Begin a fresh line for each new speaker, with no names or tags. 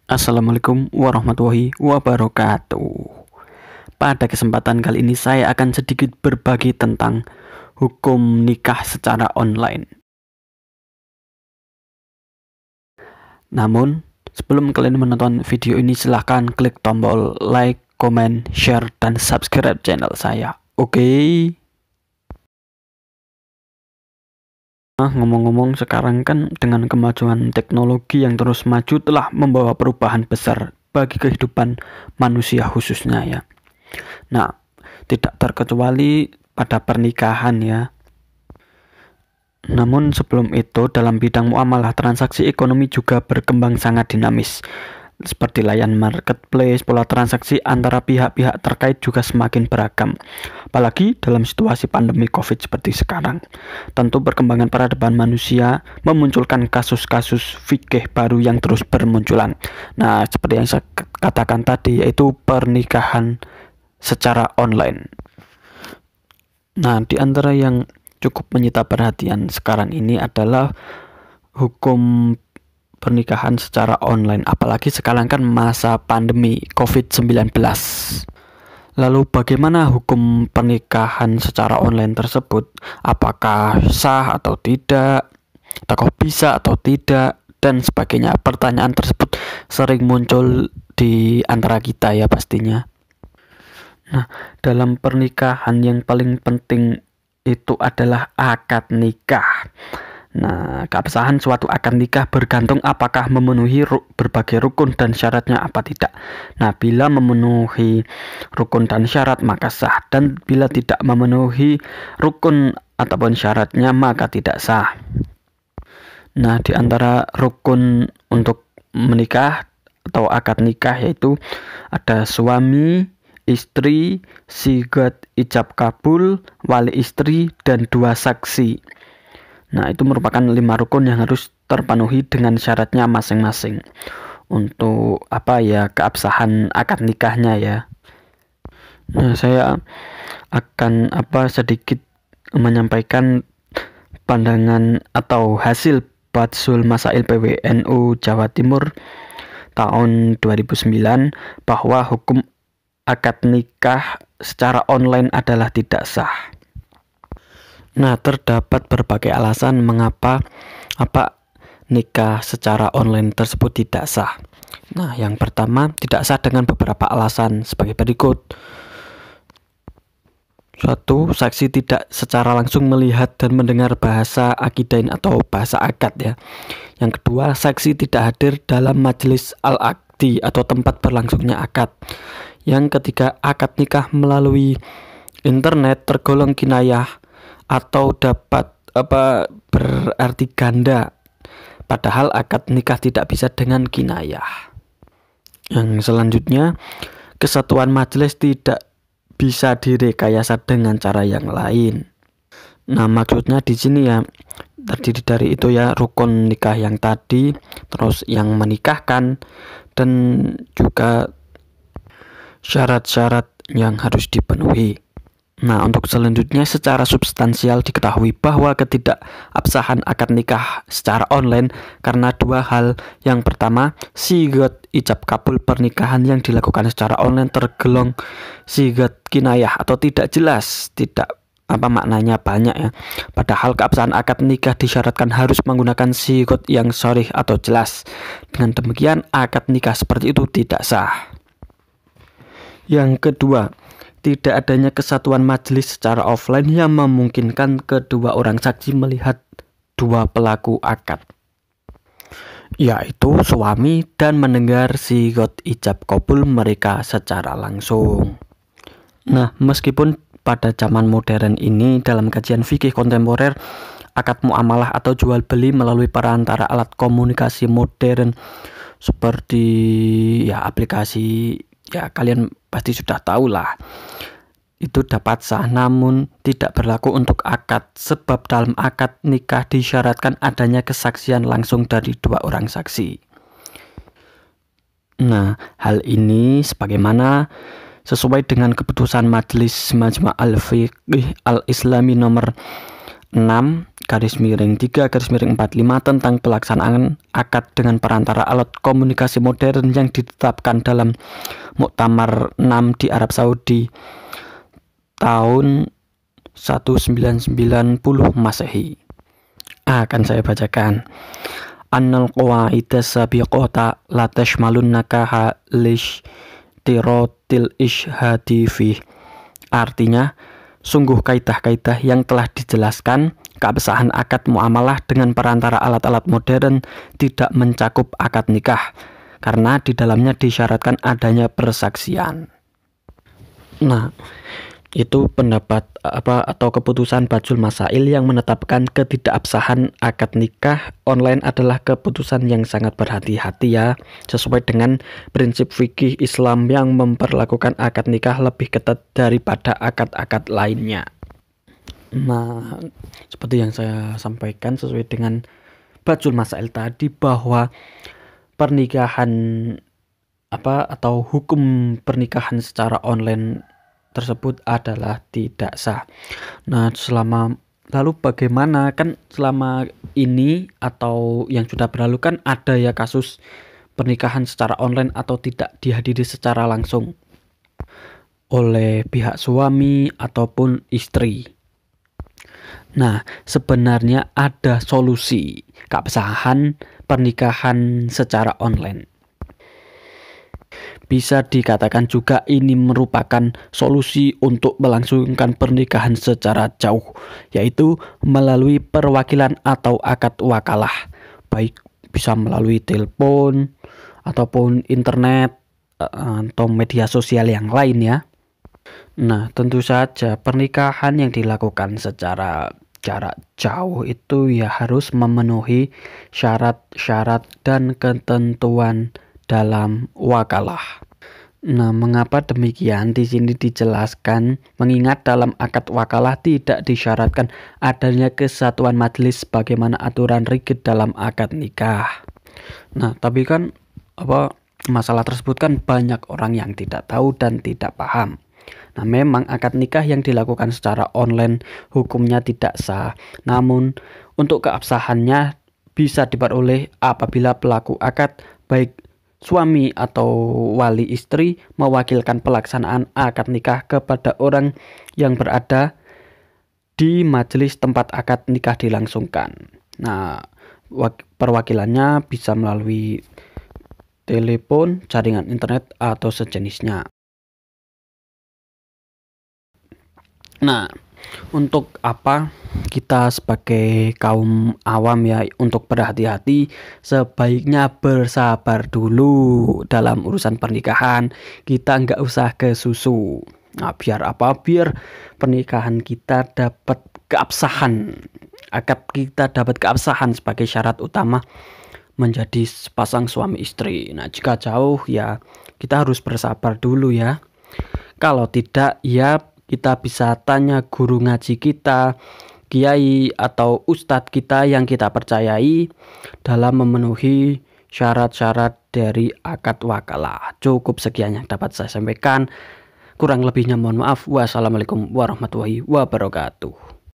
Assalamualaikum warahmatullahi wabarakatuh. Pada kesempatan kali ini saya akan sedikit berbagi tentang hukum nikah secara online. Namun, sebelum kalian menonton video ini silahkan klik tombol like, comment, share, dan subscribe channel saya. Oke? Nah, ngomong-ngomong sekarang kan dengan kemajuan teknologi yang terus maju telah membawa perubahan besar bagi kehidupan manusia khususnya ya. Nah, tidak terkecuali pada pernikahan ya. Namun sebelum itu dalam bidang muamalah transaksi ekonomi juga berkembang sangat dinamis. Seperti layanan marketplace, pola transaksi antara pihak-pihak terkait juga semakin beragam. Apalagi dalam situasi pandemi COVID seperti sekarang. Tentu perkembangan peradaban manusia memunculkan kasus-kasus fikih baru yang terus bermunculan. Nah, seperti yang saya katakan tadi, yaitu pernikahan secara online. Nah, di antara yang cukup menyita perhatian sekarang ini adalah hukum pernikahan secara online, apalagi sekarang kan masa pandemi COVID-19. Lalu bagaimana hukum pernikahan secara online tersebut? Apakah sah atau tidak? Atau bisa atau tidak? Dan sebagainya. Pertanyaan tersebut sering muncul di antara kita ya pastinya. Nah, dalam pernikahan yang paling penting itu adalah akad nikah. Nah, keabsahan suatu akad nikah bergantung apakah memenuhi berbagai rukun dan syaratnya apa tidak. Nah, bila memenuhi rukun dan syarat maka sah, dan bila tidak memenuhi rukun ataupun syaratnya maka tidak sah. Nah, di antara rukun untuk menikah atau akad nikah yaitu ada suami, istri, sigat ijab kabul, wali istri, dan 2 saksi. Nah, itu merupakan 5 rukun yang harus terpenuhi dengan syaratnya masing-masing untuk keabsahan akad nikahnya ya. Nah, saya akan sedikit menyampaikan pandangan atau hasil Batsul Masail PWNU Jawa Timur tahun 2009 bahwa hukum akad nikah secara online adalah tidak sah. Nah, terdapat berbagai alasan mengapa nikah secara online tersebut tidak sah. Nah, yang pertama tidak sah dengan beberapa alasan sebagai berikut. 1. Saksi tidak secara langsung melihat dan mendengar bahasa akidain atau bahasa akad ya. Yang kedua, saksi tidak hadir dalam majelis al-aqdi atau tempat berlangsungnya akad. Yang ketiga, akad nikah melalui internet tergolong kinayah atau dapat berarti ganda, padahal akad nikah tidak bisa dengan kinayah. Yang selanjutnya, kesatuan majelis tidak bisa direkayasa dengan cara yang lain. Nah, maksudnya di sini ya terdiri dari itu ya, rukun nikah yang tadi, terus yang menikahkan, dan juga syarat-syarat yang harus dipenuhi. Nah, untuk selanjutnya secara substansial diketahui bahwa ketidakabsahan akad nikah secara online karena 2 hal. Yang pertama, sigat ijab kabul pernikahan yang dilakukan secara online tergolong sigat kinayah atau tidak jelas, tidak maknanya banyak ya. Padahal keabsahan akad nikah disyaratkan harus menggunakan sigat yang sharih atau jelas. Dengan demikian akad nikah seperti itu tidak sah. Yang kedua, tidak adanya kesatuan majelis secara offline yang memungkinkan kedua orang saksi melihat 2 pelaku akad, yaitu suami, dan mendengar sigat ijab kabul mereka secara langsung. Nah, meskipun pada zaman modern ini dalam kajian fikih kontemporer, akad muamalah atau jual beli melalui perantara alat komunikasi modern seperti ya aplikasi ya kalian pasti sudah tahu lah, itu dapat sah, namun tidak berlaku untuk akad, sebab dalam akad nikah disyaratkan adanya kesaksian langsung dari 2 orang saksi. Nah, hal ini sebagaimana sesuai dengan keputusan Majelis Majma' al-Fiqih al-Islami nomor 6 3/45 tentang pelaksanaan akad dengan perantara alat komunikasi modern yang ditetapkan dalam Muktamar 6 di Arab Saudi tahun 1990 Masehi. Akan saya bacakan. Annal qawaida sabiqata la tashmalun nakaha lishtirotil ishhadi fih. Artinya, sungguh kaidah-kaidah yang telah dijelaskan, keabsahan akad muamalah dengan perantara alat-alat modern tidak mencakup akad nikah, karena di dalamnya disyaratkan adanya persaksian. Nah, itu pendapat atau keputusan Bajul Masail yang menetapkan ketidakabsahan akad nikah online adalah keputusan yang sangat berhati-hati ya, sesuai dengan prinsip fikih Islam yang memperlakukan akad nikah lebih ketat daripada akad-akad lainnya. Nah, seperti yang saya sampaikan sesuai dengan Bajul Masail tadi, bahwa pernikahan atau hukum pernikahan secara online tersebut adalah tidak sah. Nah, lalu bagaimana, kan selama ini atau yang sudah berlalu kan ada ya kasus pernikahan secara online atau tidak dihadiri secara langsung oleh pihak suami ataupun istri. Nah, sebenarnya ada solusi keabsahan pernikahan secara online. Bisa dikatakan juga ini merupakan solusi untuk melangsungkan pernikahan secara jauh, yaitu melalui perwakilan atau akad wakalah, baik bisa melalui telepon ataupun internet atau media sosial yang lain ya. Nah, tentu saja pernikahan yang dilakukan secara jarak jauh itu ya harus memenuhi syarat-syarat dan ketentuan dalam wakalah. Nah, mengapa demikian? Di sini dijelaskan, mengingat dalam akad wakalah tidak disyaratkan adanya kesatuan majelis bagaimana aturan rigid dalam akad nikah. Nah, tapi kan masalah tersebut kan banyak orang yang tidak tahu dan tidak paham. Nah, memang akad nikah yang dilakukan secara online hukumnya tidak sah. Namun, untuk keabsahannya bisa diperoleh apabila pelaku akad, baik suami atau wali istri, mewakilkan pelaksanaan akad nikah kepada orang yang berada di majelis tempat akad nikah dilangsungkan. Nah, perwakilannya bisa melalui telepon, jaringan internet, atau sejenisnya. Nah, untuk apa kita sebagai kaum awam ya untuk berhati-hati, sebaiknya bersabar dulu dalam urusan pernikahan. Kita nggak usah ke susu. Nah, biar apa? Biar pernikahan kita dapat keabsahan, akad kita dapat keabsahan sebagai syarat utama menjadi sepasang suami istri. Nah, jika jauh ya kita harus bersabar dulu ya. Kalau tidak ya kita bisa tanya guru ngaji kita, kiai atau ustadz kita yang kita percayai dalam memenuhi syarat-syarat dari akad wakalah. Cukup sekian yang dapat saya sampaikan. Kurang lebihnya mohon maaf. Wassalamualaikum warahmatullahi wabarakatuh.